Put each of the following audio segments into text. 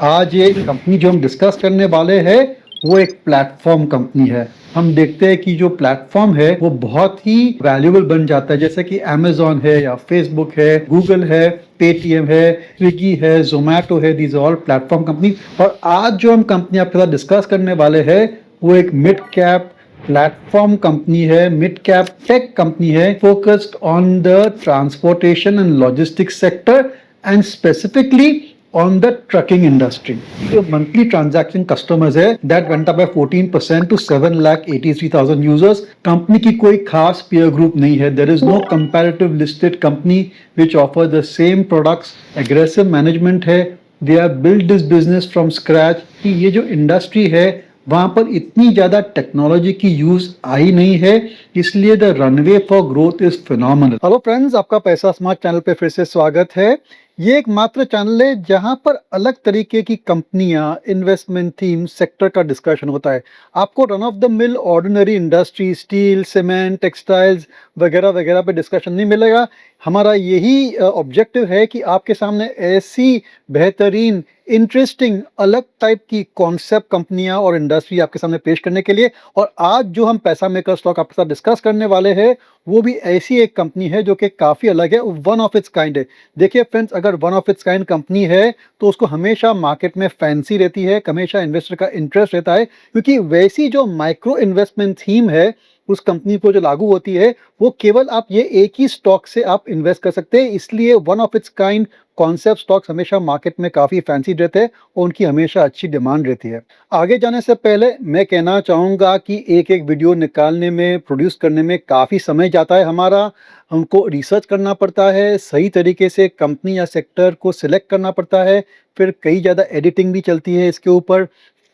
आज ये कंपनी जो हम डिस्कस करने वाले हैं वो एक प्लेटफॉर्म कंपनी है। हम देखते हैं कि जो प्लेटफॉर्म है वो बहुत ही वैल्यूएबल बन जाता है, जैसे कि अमेजोन है या फेसबुक है, गूगल है, पेटीएम है, स्विगी है, जोमैटो है। These all platform company. और आज जो हम कंपनी आपके साथ डिस्कस करने वाले हैं वो एक मिड कैप प्लेटफॉर्म कंपनी है, मिड कैप टेक कंपनी है, focused on the transportation and logistics sector and specifically on the trucking industry. The monthly transaction customers है that went up by 14% to 7,83,000 users. Company की कोई खास peer group नहीं है. There is no comparative listed company which offer the same products. Aggressive management है. They have built this business from scratch. कि ये जो industry है वहां पर इतनी ज्यादा टेक्नोलॉजी की यूज आई नहीं है, इसलिए the runway for growth is phenomenal. Hello friends, आपका पैसा स्मार्ट चैनल पे फिर से स्वागत है। ये एक मात्र चैनल है जहां पर अलग तरीके की कंपनियां, इन्वेस्टमेंट थीम, सेक्टर का डिस्कशन होता है। आपको run of the mill ordinary industry, steel, cement, textiles वगैरह वगैरह पे डिस्कशन नहीं मिलेगा। हमारा यही ऑब्जेक्टिव है कि आपके सामने ऐसी बेहतरीन, इंटरेस्टिंग, अलग टाइप की कॉन्सेप्ट कंपनियां और इंडस्ट्री आपके सामने पेश करने के लिए। और आज जो हम पैसा मेकर स्टॉक आपके साथ डिस्कस करने वाले हैं वो भी ऐसी एक कंपनी है जो कि काफ़ी अलग है, वन ऑफ इट्स काइंड है। देखिए फ्रेंड्स, अगर one of its kind company है तो उसको हमेशा मार्केट में फैंसी रहती है, हमेशा इन्वेस्टर का इंटरेस्ट रहता है, क्योंकि वैसी जो माइक्रो इन्वेस्टमेंट थीम है उस कंपनी को जो लागू होती है वो केवल आप ये एक ही स्टॉक से आप इन्वेस्ट कर सकते हैं। इसलिए one of its kind concept stocks हमेशा मार्केट में काफ़ी फैंसी रहते हैं और उनकी हमेशा अच्छी डिमांड रहती है। आगे जाने से पहले मैं कहना चाहूँगा कि एक एक वीडियो निकालने में, प्रोड्यूस करने में काफ़ी समय जाता है हमारा। हमको रिसर्च करना पड़ता है, सही तरीके से कंपनी या सेक्टर को सिलेक्ट करना पड़ता है, फिर कई ज़्यादा एडिटिंग भी चलती है इसके ऊपर,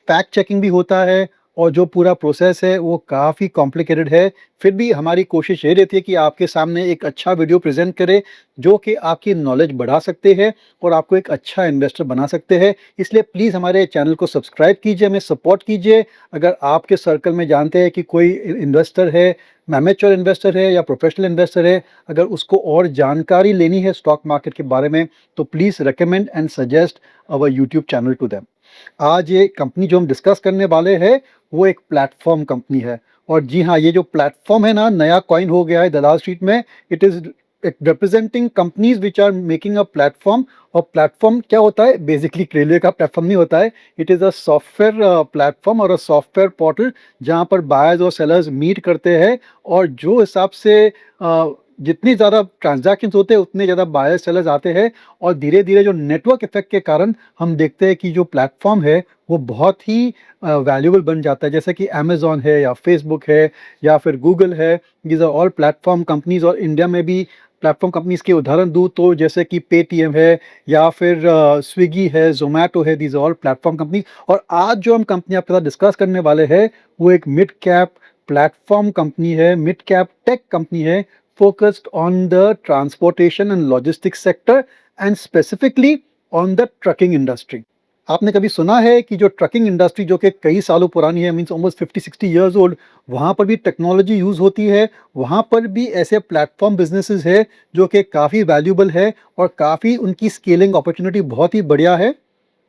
फैक्ट चेकिंग भी होता है और जो पूरा प्रोसेस है वो काफ़ी कॉम्प्लिकेटेड है। फिर भी हमारी कोशिश ये रहती है कि आपके सामने एक अच्छा वीडियो प्रेजेंट करें जो कि आपकी नॉलेज बढ़ा सकते हैं और आपको एक अच्छा इन्वेस्टर बना सकते हैं। इसलिए प्लीज़ हमारे चैनल को सब्सक्राइब कीजिए, हमें सपोर्ट कीजिए। अगर आपके सर्कल में जानते हैं कि कोई इन्वेस्टर है, मैच्योर इन्वेस्टर है या प्रोफेशनल इन्वेस्टर है, अगर उसको और जानकारी लेनी है स्टॉक मार्केट के बारे में तो please recommend and suggest our YouTube channel to them. आज ये कंपनी जो हम डिस्कस करने वाले हैं वो एक प्लेटफॉर्म कंपनी है। और जी हाँ, ये जो प्लेटफॉर्म है ना, नया कॉइन हो गया है दलाल स्ट्रीट में। It is representing companies which are making a platform. और प्लेटफॉर्म क्या होता है? बेसिकली रेलवे का प्लेटफॉर्म नहीं होता है। It is a software platform और अ सॉफ्टवेयर पोर्टल जहाँ पर बायर्स और सेलर्स मीट करते हैं और जो हिसाब से जितनी ज़्यादा ट्रांजैक्शंस होते हैं उतने ज़्यादा बायर सेलर्स आते हैं। और धीरे धीरे जो नेटवर्क इफेक्ट के कारण हम देखते हैं कि जो प्लेटफॉर्म है वो बहुत ही वैल्यूएबल बन जाता है, जैसे कि अमेजोन है या फेसबुक है या फिर गूगल है। These are all platform companies. और इंडिया में भी प्लेटफॉर्म कंपनीज के उदाहरण दूँ तो जैसे कि पेटीएम है या फिर स्विगी है, जोमैटो है। These are all platform company. और आज जो हम कंपनी आपके साथ डिस्कस करने वाले हैं वो एक मिड कैप प्लेटफॉर्म कंपनी है, मिड कैप टेक कंपनी है, focused on the transportation and logistics sector and specifically on the trucking industry. आपने कभी सुना है कि जो ट्रकिंग इंडस्ट्री जो कि कई सालों पुरानी है, मीन्स ऑलमोस्ट 50-60 ईयर्स ओल्ड, वहाँ पर भी टेक्नोलॉजी यूज़ होती है, वहाँ पर भी ऐसे प्लेटफॉर्म बिजनेसेस है जो कि काफ़ी वैल्यूबल है और काफ़ी उनकी स्केलिंग अपॉर्चुनिटी बहुत ही बढ़िया है।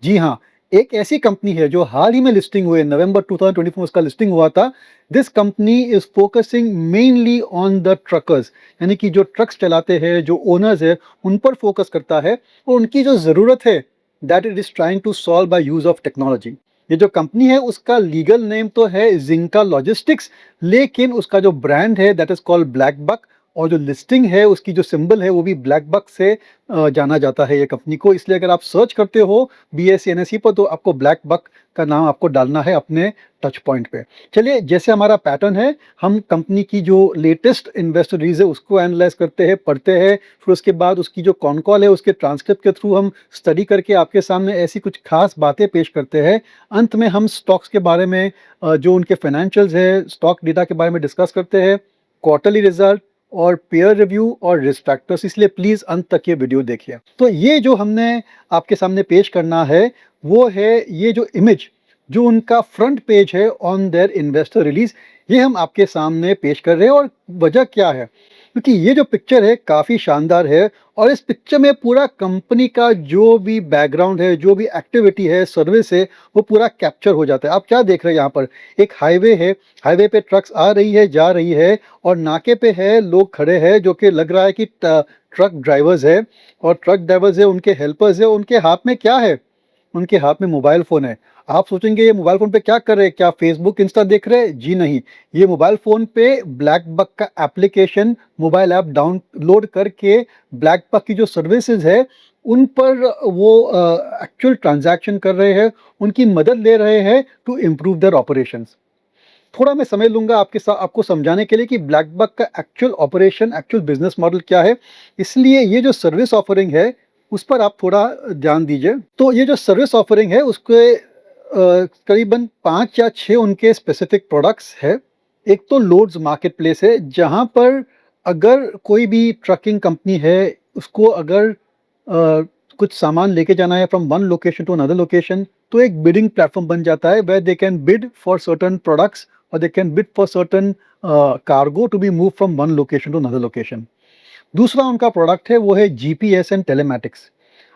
जी हाँ, एक ऐसी कंपनी है जो हाल ही में लिस्टिंग हुए, नवंबर 2024 में उसका लिस्टिंग हुआ था। This company is focusing mainly on the truckers, यानी कि जो ट्रक्स चलाते हैं, जो ओनर्स है, उन पर फोकस करता है और उनकी जो ज़रूरत है that it is trying to solve by use of technology. ये जो कंपनी है उसका लीगल नेम तो है जिंका लॉजिस्टिक्स, लेकिन उसका जो ब्रांड है that is called Black Buck. और जो लिस्टिंग है उसकी जो सिंबल है वो भी ब्लैक बक से जाना जाता है ये कंपनी को। इसलिए अगर आप सर्च करते हो BSE NSE पर तो आपको ब्लैक बक का नाम आपको डालना है अपने टच पॉइंट पे। चलिए, जैसे हमारा पैटर्न है, हम कंपनी की जो लेटेस्ट इन्वेस्टर रिलीज है उसको एनालाइज करते हैं, पढ़ते हैं, फिर उसके बाद उसकी जो कॉन कॉल है उसके ट्रांसक्रिप्ट के थ्रू हम स्टडी करके आपके सामने ऐसी कुछ खास बातें पेश करते हैं। अंत में हम स्टॉक्स के बारे में, जो उनके फाइनेंशियल्स है, स्टॉक डेटा के बारे में डिस्कस करते हैं, क्वार्टरली रिजल्ट और पेयर रिव्यू और रिस्क फैक्टर्स। इसलिए प्लीज अंत तक ये वीडियो देखिए। तो ये जो हमने आपके सामने पेश करना है वो है ये जो इमेज, जो उनका फ्रंट पेज है ऑन देयर इन्वेस्टर रिलीज, ये हम आपके सामने पेश कर रहे हैं। और वजह क्या है? क्योंकि ये जो पिक्चर है काफ़ी शानदार है और इस पिक्चर में पूरा कंपनी का जो भी बैकग्राउंड है, जो भी एक्टिविटी है, सर्विस है, वो पूरा कैप्चर हो जाता है। आप क्या देख रहे हैं यहाँ पर? एक हाईवे है, हाईवे पे ट्रक्स आ रही है, जा रही है और नाके पे है, लोग खड़े हैं जो कि लग रहा है कि ट्रक ड्राइवर्स है और ट्रक ड्राइवर्स है, उनके हेल्पर्स है, उनके हाथ में क्या है? उनके हाथ में मोबाइल फ़ोन है। आप सोचेंगे ये मोबाइल फ़ोन पे क्या कर रहे हैं? क्या फ़ेसबुक, इंस्टा देख रहे हैं? जी नहीं। ये मोबाइल फ़ोन पे ब्लैक बक का एप्लीकेशन मोबाइल ऐप डाउनलोड करके ब्लैक बक की जो सर्विसेज़ है, उन पर वो एक्चुअल ट्रांज़ैक्शन कर रहे हैं, उनकी मदद ले रहे हैं टू इम्प्रूव देयर ऑपरेशंस। थोड़ा मैं समय लूँगा आपको समझाने के लिए कि ब्लैक बक का actual operation, actual business model क्या है। इसलिए ये जो सर्विस ऑफरिंग है, उस पर आप थोड़ा ध्यान दीजिए। तो ये जो सर्विस ऑफरिंग है उसके करीबन 5 या 6 उनके स्पेसिफिक प्रोडक्ट्स है। एक तो लोड्स मार्केटप्लेस है, जहाँ पर अगर कोई भी ट्रकिंग कंपनी है, उसको अगर कुछ सामान लेके जाना है from one location to another location, तो एक बिडिंग प्लेटफॉर्म बन जाता है where they can bid for certain products और they can bid for certain cargo to be move from one location to another location. दूसरा उनका प्रोडक्ट है वो है जीपीएस एंड टेलीमैटिक्स।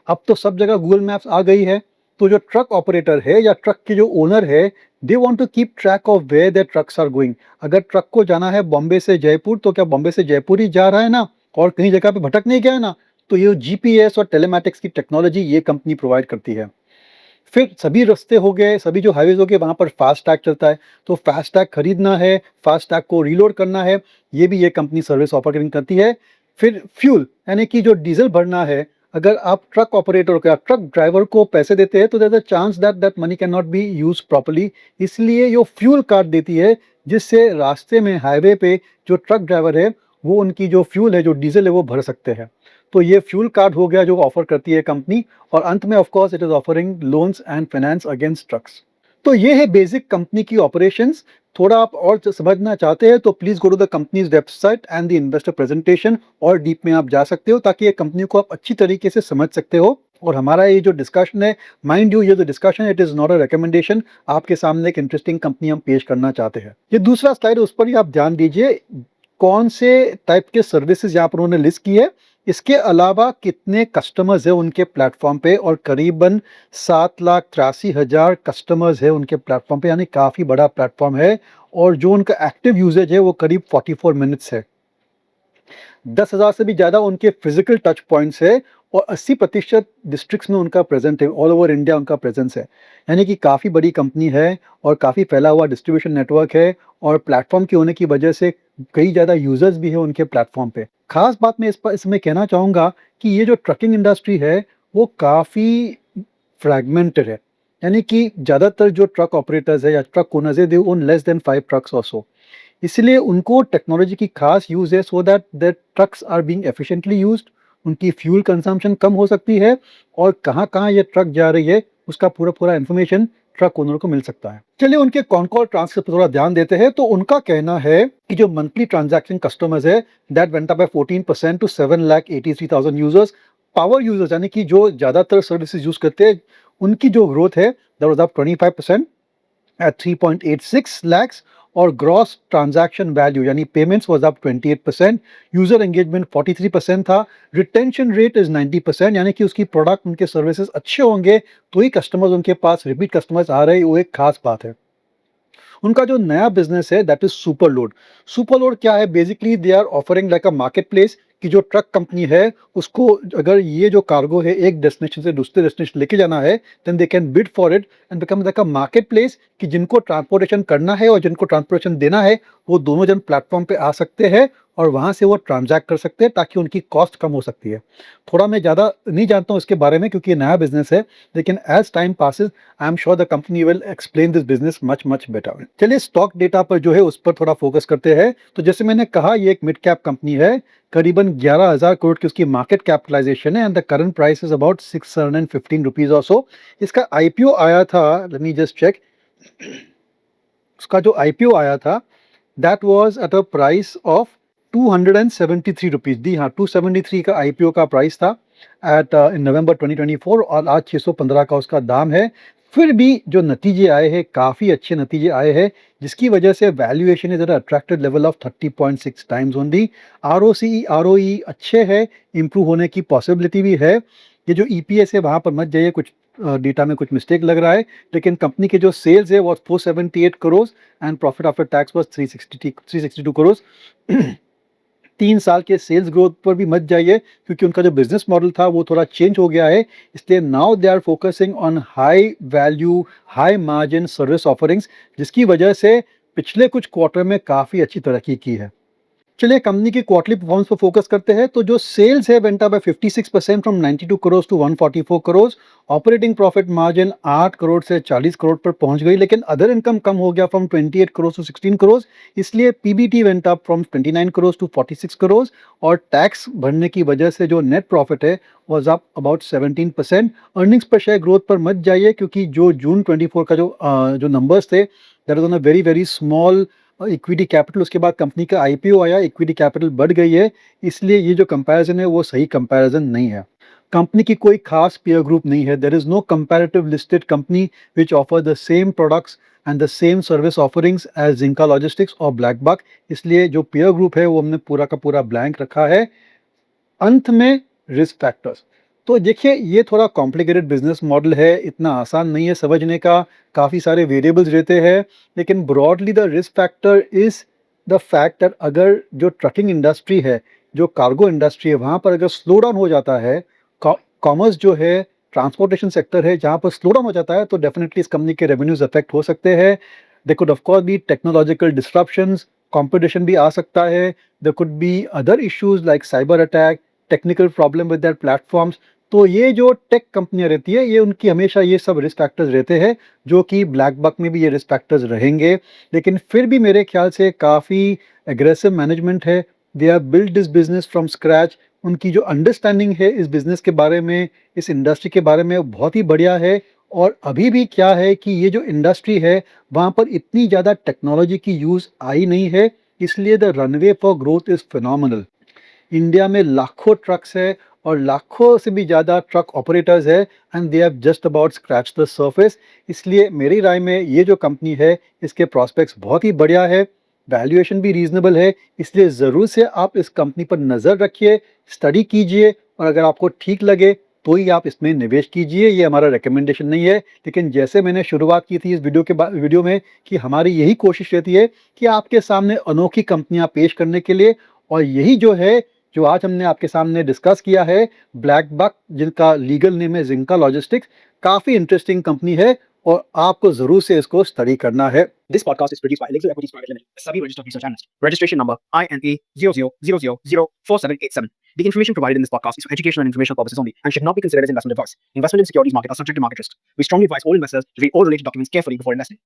अब तो सब जगह गूगल मैप्स आ गई है, तो जो ट्रक ऑपरेटर है या ट्रक के जो ओनर है, they want to keep track of where their trucks are going. अगर ट्रक को जाना है बॉम्बे से जयपुर, तो क्या बॉम्बे से जयपुर ही जा रहा है ना, और कहीं जगह पे भटक नहीं गया है ना। तो ये जीपीएस और टेलीमैटिक्स की टेक्नोलॉजी ये कंपनी प्रोवाइड करती है। फिर सभी रास्ते हो गए, सभी जो हाईवेज हो गए, वहाँ पर फास्ट टैग चलता है, तो फास्ट टैग खरीदना है, फास्ट टैग को रीलोड करना है, ये भी ये कंपनी सर्विस ऑफरिंग करती है। फिर फ्यूल यानी कि जो डीजल भरना है, अगर आप ट्रक ऑपरेटर को या ट्रक ड्राइवर को पैसे देते हैं, तो there is a chance that that money can not be used properly. इसलिए ये फ्यूल कार्ड देती है, जिससे रास्ते में हाईवे पे जो ट्रक ड्राइवर है, वो उनकी जो फ्यूल है, जो डीजल है, वो भर सकते हैं। तो ये फ्यूल कार्ड हो गया जो ऑफर करती है कंपनी। और अंत में of course it is offering loans and finance against trucks. तो ये है बेसिक कंपनी की ऑपरेशंस। थोड़ा आप और समझना चाहते हैं तो please go to the company's website and the investor presentation, और डीप में आप जा सकते हो, ताकि ये कंपनी को आप अच्छी तरीके से समझ सकते हो। और हमारा ये जो डिस्कशन है, माइंड यू, ये जो discussion it is not a recommendation. आपके सामने एक इंटरेस्टिंग कंपनी हम पेश करना चाहते हैं। ये दूसरा स्लाइड है, उस पर ही आप ध्यान दीजिए कौन से टाइप के सर्विसेज यहाँ पर उन्होंने लिस्ट की है। इसके अलावा कितने कस्टमर्स है उनके प्लेटफॉर्म पे, और करीबन 7,83,000 कस्टमर्स है उनके प्लेटफॉर्म पे, यानी काफ़ी बड़ा प्लेटफॉर्म है। और जो उनका एक्टिव यूजेज है वो करीब 44 मिनट्स है। 10,000 से भी ज़्यादा उनके फिजिकल टच पॉइंट्स है और 80% डिस्ट्रिक्ट्स में उनका प्रेजेंट है, ऑल ओवर इंडिया उनका प्रेजेंस है। यानी कि काफ़ी बड़ी कंपनी है और काफ़ी फैला हुआ डिस्ट्रीब्यूशन नेटवर्क है, और प्लेटफॉर्म के होने की वजह से कई ज़्यादा यूजर्स भी है उनके प्लेटफॉर्म पे। खास बात मैं इसमें कहना चाहूँगा कि ये जो ट्रकिंग इंडस्ट्री है वो काफ़ी फ्रैगमेंटेड है। यानी कि ज़्यादातर जो ट्रक ऑपरेटर्स है या ट्रक ओनर्स है, they own less than 5 trucks और सो। इसलिए उनको टेक्नोलॉजी की खास यूज़ है, so that the trucks are being efficiently used. उनकी फ्यूल कंजम्पशन कम हो सकती है, और कहाँ-कहाँ ये ट्रक जा रही है उसका पूरा-पूरा इन्फॉर्मेशन ट्रक ओनर को मिल सकता है। चलिए उनके कॉन-कॉल ट्रांसक्रिप्ट पर थोड़ा ध्यान देते हैं। तो उनका कहना है कि जो मंथली ट्रांजैक्शन कस्टमर्स है, that went up by 14% to 7,83,000 users. Power users यानी कि जो ज़्यादातर सर्विसेज यूज़ करते हैं, उनकी जो ग्रोथ है that was up 25% at 3.86 lakhs, और ग्रॉस ट्रांजैक्शन वैल्यू यानी payments was up 28%। User engagement 43% था। रिटेंशन रेट इज 90%, यानी कि उसकी प्रोडक्ट, उनके सर्विसेज अच्छे होंगे तो ही कस्टमर्स उनके पास, रिपीट कस्टमर्स आ रहे हैं, वो एक खास बात है। उनका जो नया बिजनेस है that is super load. Super load क्या है? Basically they are offering like a market place, कि जो ट्रक कंपनी है उसको अगर ये जो कार्गो है एक डेस्टिनेशन से दूसरे डेस्टिनेशन लेके जाना है, then they can bid for it and become like a market place, कि जिनको ट्रांसपोर्टेशन करना है और जिनको ट्रांसपोर्टेशन देना है, वो दोनों जन प्लेटफॉर्म पे आ सकते हैं और वहाँ से वो ट्रांजैक्ट कर सकते हैं, ताकि उनकी कॉस्ट कम हो सकती है। थोड़ा मैं ज़्यादा नहीं जानता हूँ इसके बारे में क्योंकि ये नया बिजनेस है, लेकिन as time passes I am sure the company will explain this business much much better. चलिए स्टॉक डेटा पर जो है उस पर थोड़ा फोकस करते हैं। तो जैसे मैंने कहा, ये एक मिड कैप कंपनी है, करीबन 11,000 करोड़ की उसकी मार्केट कैपिटलाइजेशन है, and the current price is about 615 rupees और सो। इसका आईपीओ आया था, लेट मी जस्ट चेक, उसका जो आईपीओ आया था that was at a price of 273 rupees. दी हाँ, 273 का आईपीओ का प्राइस था एट इन नवंबर 2024, और आज 615 का उसका दाम है। फिर भी जो नतीजे आए हैं, काफ़ी अच्छे नतीजे आए हैं, जिसकी वजह से valuation is at a attractive level of 30.6 times only. ROC, ROE अच्छे हैं, इम्प्रूव होने की पॉसिबिलिटी भी है। ये जो ईपीएस है, वहाँ पर मत जाइए, कुछ डेटा में कुछ मिस्टेक लग रहा है, लेकिन कंपनी के जो सेल्स है, वो 478 crore and profit after tax was 362 crore. 3 साल के सेल्स ग्रोथ पर भी मत जाइए, क्योंकि उनका जो बिज़नेस मॉडल था वो थोड़ा चेंज हो गया है। इसलिए now they are focusing on high value, high margin service offerings, जिसकी वजह से पिछले कुछ क्वार्टर में काफ़ी अच्छी तरक्की की है। चलिए कंपनी की क्वार्टरली परफॉर्मेंस पर फोकस करते हैं। तो जो सेल्स है went up by 56% from 92 crore to 144 crore. Operating profit margin 8 crore से 40 करोड़ पर पहुंच गई, लेकिन अदर इनकम कम हो गया फ्रॉम 28 करोड़ टू 16 करोड़। इसलिए PBT went up from 29 crore to 46 crore. और टैक्स भरने की वजह से जो नेट प्रॉफिट है was up about 17%। Earnings per share growth पर मत जाइए, क्योंकि जो जून 24 का जो नंबर्स थे, that was on a very very small equity capital. उसके बाद कंपनी का आईपीओ आया, इक्विटी कैपिटल बढ़ गई है, इसलिए ये जो कंपैरिजन है वो सही कंपैरिजन नहीं है। कंपनी की कोई खास पीयर ग्रुप नहीं है। There is no comparative listed company which offer the same products and the same service offerings as Zinka logistics और ब्लैक बक। इसलिए जो पीयर ग्रुप है वो हमने पूरा का पूरा ब्लैंक रखा है। अंत में रिस्क फैक्टर्स। तो देखिए, ये थोड़ा कॉम्प्लिकेटेड बिजनेस मॉडल है, इतना आसान नहीं है समझने का, काफ़ी सारे वेरिएबल्स रहते हैं। लेकिन broadly the risk factor is the fact that अगर जो ट्रकिंग इंडस्ट्री है, जो कार्गो इंडस्ट्री है, वहाँ पर अगर स्लो डाउन हो जाता है, कॉमर्स जो है, ट्रांसपोर्टेशन सेक्टर है, जहाँ पर स्लो डाउन हो जाता है, तो डेफिनेटली इस कंपनी के रेवेन्यूज अफेक्ट हो सकते हैं। They could of course be technological disruptions, competition भी आ सकता है। There could be other issues like cyber attack, technical problem with their platforms. तो ये जो टेक कंपनियां रहती है, ये उनकी हमेशा ये सब रिस्क फैक्टर्स रहते हैं, जो कि ब्लैक बक में भी ये रिस्क फैक्टर्स रहेंगे। लेकिन फिर भी मेरे ख्याल से काफ़ी एग्रेसिव मैनेजमेंट है। They are build this business from scratch. उनकी जो अंडरस्टैंडिंग है इस बिजनेस के बारे में, इस इंडस्ट्री के बारे में, वो बहुत ही बढ़िया है। और अभी भी क्या है कि ये जो इंडस्ट्री है, वहाँ पर इतनी ज़्यादा टेक्नोलॉजी की यूज़ आई नहीं है, इसलिए the runway for growth is phenomenal. India में लाखों ट्रक्स है और लाखों से भी ज़्यादा ट्रक ऑपरेटर्स है, and they have just about scratch the surface. इसलिए मेरी राय में ये जो कंपनी है, इसके प्रॉस्पेक्ट्स बहुत ही बढ़िया है, वैल्यूएशन भी रीजनेबल है। इसलिए ज़रूर से आप इस कंपनी पर नज़र रखिए, स्टडी कीजिए, और अगर आपको ठीक लगे तो ही आप इसमें निवेश कीजिए। ये हमारा रिकमेंडेशन नहीं है, लेकिन जैसे मैंने शुरुआत की थी इस वीडियो में, कि हमारी यही कोशिश रहती है कि आपके सामने अनोखी कंपनियां पेश करने के लिए। और यही जो है, जो आज हमने आपके सामने डिस्कस किया है, ब्लैक बक, जिनका लीगल नेम है जिंका लॉजिस्टिक्स, काफ़ी इंटरेस्टिंग कंपनी है और आपको ज़रूर से इसको स्टडी करना है। This podcast is produced by Elixir Equities Private Limited, a SEBI registered research analyst. Registration number INE 0000047887. The information provided in this podcast is for educational and informational purposes only and should not be considered as investment advice. Investment in securities market are subject to market risks. We strongly advise all investors to read all related documents carefully before investing.